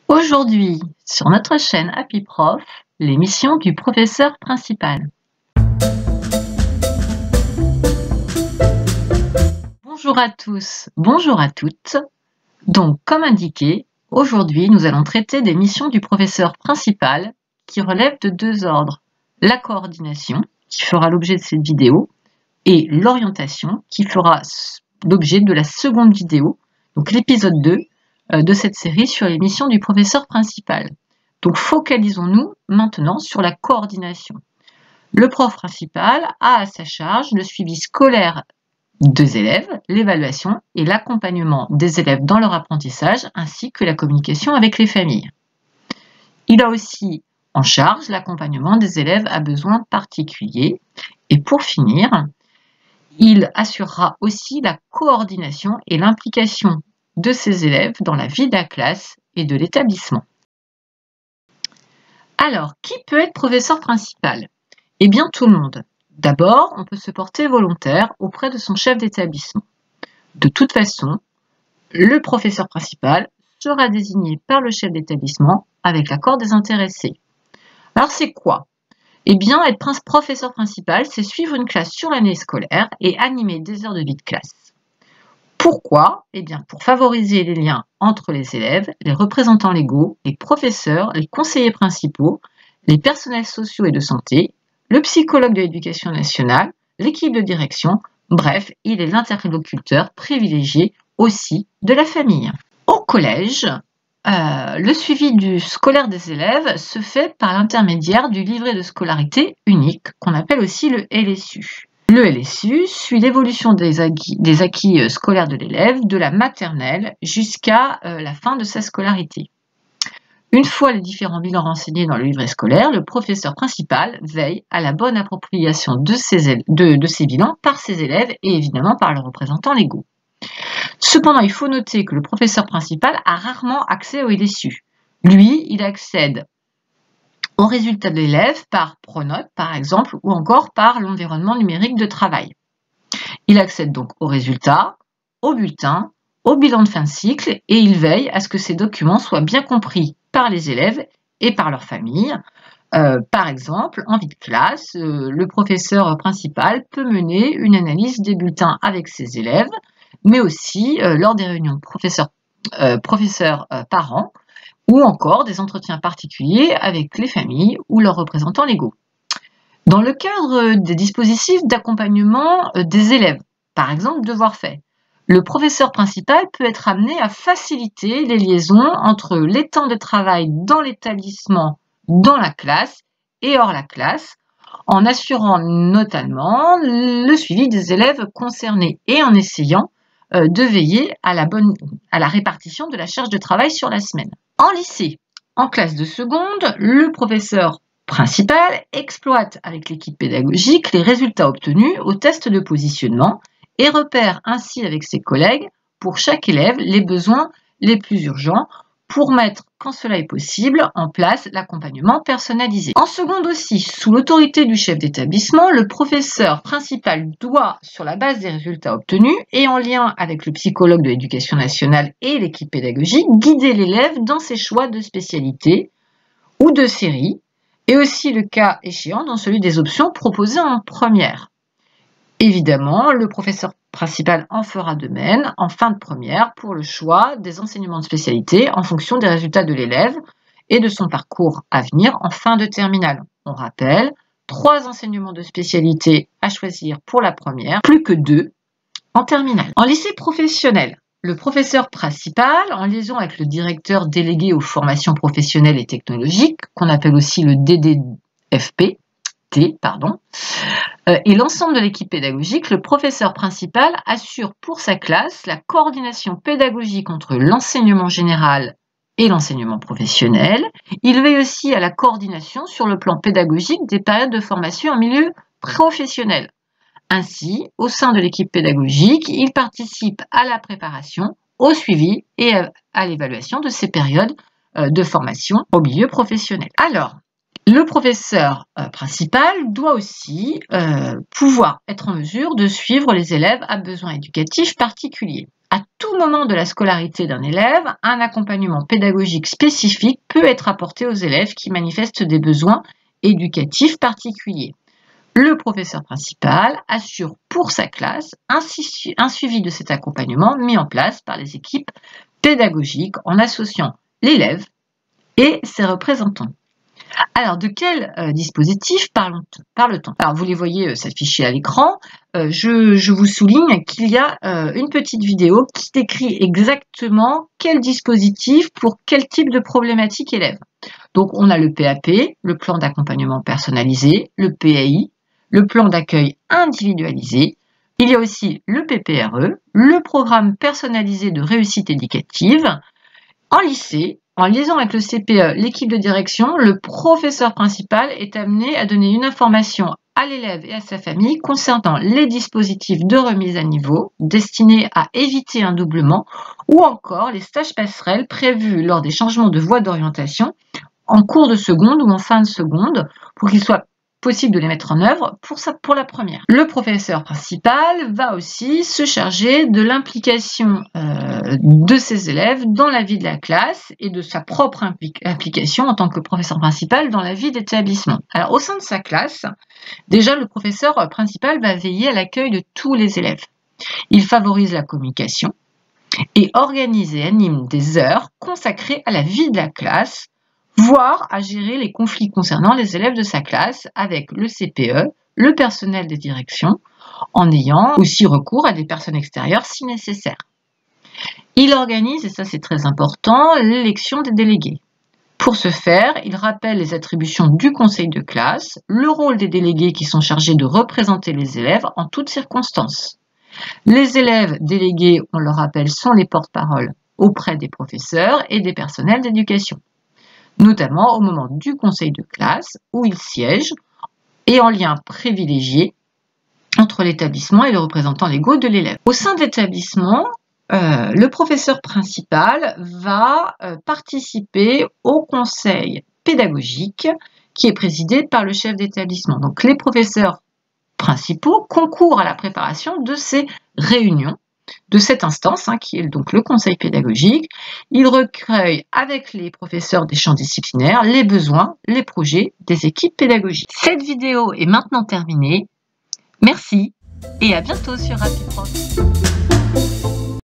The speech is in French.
Aujourd'hui, sur notre chaîne Happy Prof, l'émission du professeur principal. Bonjour à tous, bonjour à toutes. Donc, comme indiqué, aujourd'hui, nous allons traiter des missions du professeur principal qui relèvent de deux ordres. La coordination, qui fera l'objet de cette vidéo, et l'orientation, qui fera l'objet de la seconde vidéo, donc l'épisode 2, de cette série sur les missions du professeur principal. Donc focalisons-nous maintenant sur la coordination. Le prof principal a à sa charge le suivi scolaire des élèves, l'évaluation et l'accompagnement des élèves dans leur apprentissage ainsi que la communication avec les familles. Il a aussi en charge l'accompagnement des élèves à besoins particuliers et pour finir, il assurera aussi la coordination et l'implication de ces élèves dans la vie de la classe et de l'établissement. Alors, qui peut être professeur principal? Eh bien, tout le monde. D'abord, on peut se porter volontaire auprès de son chef d'établissement. De toute façon, le professeur principal sera désigné par le chef d'établissement avec l'accord des intéressés. Alors, c'est quoi? Eh bien, être professeur principal, c'est suivre une classe sur l'année scolaire et animer des heures de vie de classe. Pourquoi? Eh bien, pour favoriser les liens entre les élèves, les représentants légaux, les professeurs, les conseillers principaux, les personnels sociaux et de santé, le psychologue de l'éducation nationale, l'équipe de direction, bref, il est l'interlocuteur privilégié aussi de la famille. Au collège, le suivi scolaire des élèves se fait par l'intermédiaire du livret de scolarité unique, qu'on appelle aussi le LSU. Le LSU suit l'évolution des acquis scolaires de l'élève de la maternelle jusqu'à la fin de sa scolarité. Une fois les différents bilans renseignés dans le livret scolaire, le professeur principal veille à la bonne appropriation de ces bilans par ses élèves et évidemment par leurs représentants légaux. Cependant, il faut noter que le professeur principal a rarement accès au LSU. Lui, il accède aux résultats de l'élève par Pronote, par exemple, ou encore par l'environnement numérique de travail. Il accède donc aux résultats, aux bulletins, au bilan de fin de cycle et il veille à ce que ces documents soient bien compris par les élèves et par leur famille. Par exemple, en vie de classe, le professeur principal peut mener une analyse des bulletins avec ses élèves, mais aussi lors des réunions de professeurs-parents, ou encore des entretiens particuliers avec les familles ou leurs représentants légaux. Dans le cadre des dispositifs d'accompagnement des élèves, par exemple devoirs faits, le professeur principal peut être amené à faciliter les liaisons entre les temps de travail dans l'établissement, dans la classe et hors la classe, en assurant notamment le suivi des élèves concernés et en essayant de veiller à la répartition de la charge de travail sur la semaine. En lycée, en classe de seconde, le professeur principal exploite avec l'équipe pédagogique les résultats obtenus au test de positionnement et repère ainsi avec ses collègues pour chaque élève les besoins les plus urgents pour mettre, quand cela est possible, en place l'accompagnement personnalisé. En seconde aussi, sous l'autorité du chef d'établissement, le professeur principal doit, sur la base des résultats obtenus et en lien avec le psychologue de l'éducation nationale et l'équipe pédagogique, guider l'élève dans ses choix de spécialité ou de série, et aussi le cas échéant dans celui des options proposées en première. Évidemment, le professeur principal en fera de même en fin de première pour le choix des enseignements de spécialité en fonction des résultats de l'élève et de son parcours à venir en fin de terminale. On rappelle, 3 enseignements de spécialité à choisir pour la première, plus que 2 en terminale. En lycée professionnel, le professeur principal, en liaison avec le directeur délégué aux formations professionnelles et technologiques, qu'on appelle aussi le DDFP, et l'ensemble de l'équipe pédagogique, le professeur principal assure pour sa classe la coordination pédagogique entre l'enseignement général et l'enseignement professionnel. Il veille aussi à la coordination sur le plan pédagogique des périodes de formation en milieu professionnel. Ainsi, au sein de l'équipe pédagogique, il participe à la préparation, au suivi et à l'évaluation de ces périodes de formation au milieu professionnel. Alors, le professeur principal doit aussi pouvoir être en mesure de suivre les élèves à besoins éducatifs particuliers. À tout moment de la scolarité d'un élève, un accompagnement pédagogique spécifique peut être apporté aux élèves qui manifestent des besoins éducatifs particuliers. Le professeur principal assure pour sa classe un suivi de cet accompagnement mis en place par les équipes pédagogiques en associant l'élève et ses représentants. Alors, de quel dispositif parle-t-on? Alors, vous les voyez s'afficher à l'écran. Je vous souligne qu'il y a une petite vidéo qui décrit exactement quel dispositif pour quel type de problématique élève. Donc, on a le PAP, le plan d'accompagnement personnalisé, le PAI, le plan d'accueil individualisé. Il y a aussi le PPRE, le programme personnalisé de réussite éducative. En lycée, en liaison avec le CPE, l'équipe de direction, le professeur principal est amené à donner une information à l'élève et à sa famille concernant les dispositifs de remise à niveau destinés à éviter un doublement ou encore les stages passerelles prévus lors des changements de voie d'orientation en cours de seconde ou en fin de seconde pour qu'il soit possible de les mettre en œuvre pour la première. Le professeur principal va aussi se charger de l'implication de ses élèves dans la vie de la classe et de sa propre implication en tant que professeur principal dans la vie d'établissement. Alors au sein de sa classe, déjà le professeur principal va veiller à l'accueil de tous les élèves. Il favorise la communication et organise et anime des heures consacrées à la vie de la classe, voire à gérer les conflits concernant les élèves de sa classe avec le CPE, le personnel des directions, en ayant aussi recours à des personnes extérieures si nécessaire. Il organise, et ça c'est très important, l'élection des délégués. Pour ce faire, il rappelle les attributions du conseil de classe, le rôle des délégués qui sont chargés de représenter les élèves en toutes circonstances. Les élèves délégués, on le rappelle, sont les porte-parole auprès des professeurs et des personnels d'éducation, notamment au moment du conseil de classe où ils siègent et en lien privilégié entre l'établissement et les représentants légaux de l'élève. Au sein de l'établissement, le professeur principal va participer au conseil pédagogique qui est présidé par le chef d'établissement. Donc les professeurs principaux concourent à la préparation de ces réunions, de cette instance, qui est donc le conseil pédagogique. Il recueille avec les professeurs des champs disciplinaires les besoins, les projets des équipes pédagogiques. Cette vidéo est maintenant terminée. Merci et à bientôt sur RapidProf.